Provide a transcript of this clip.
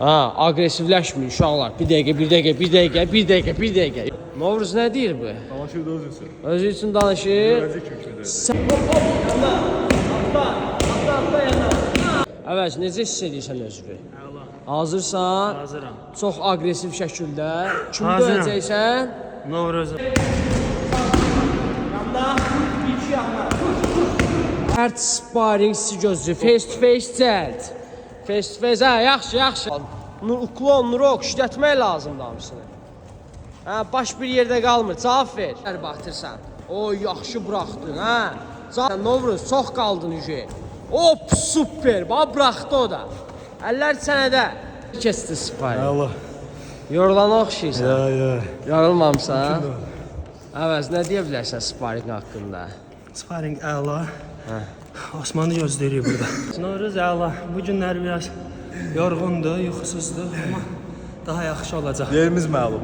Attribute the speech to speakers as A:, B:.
A: Ha, agresivləşməyin uşaqlar. Bir dəqiqə. Novruz nə deyir bu?
B: Danışır da özü üçün.
A: Özü üçün danışır.
B: Görəcək köküdə.
A: Əvəz, necə hiss edirsən özünü?
C: Allah.
A: Hazırsan?
C: Hazıram.
A: Çox agresiv şəkildə. Kimi
C: Hazıram.
A: döyəcəksən?
C: Novruz.
A: Hərt sparring sizi gözləyir. Face to face cəld. Face to face, hə, yaxşı. Uklon, nurok, şiddətmək lazımdır hamısını. Hə, baş bir yerdə qalmır, cavab ver. Batırsan. O, yaxşı buraxdın, hə. Novruz, çox qaldın ücü. Hop, super, bax, buraxdı o da. Əllər sənədə. Kəsdi sparring.
B: Allah.
A: Yorulana oxşayırsan.
B: Ya.
A: Yorulmamısan. Əvəz, nə deyə bilərsən sparring haqqında?
C: Sparring əla. Osmanlı gözləyirik burada. Novruz əla. Bu günlər biraz yorğundur, yuxusuzdur, amma daha yaxşı olacaq.
B: Yerimiz məlum.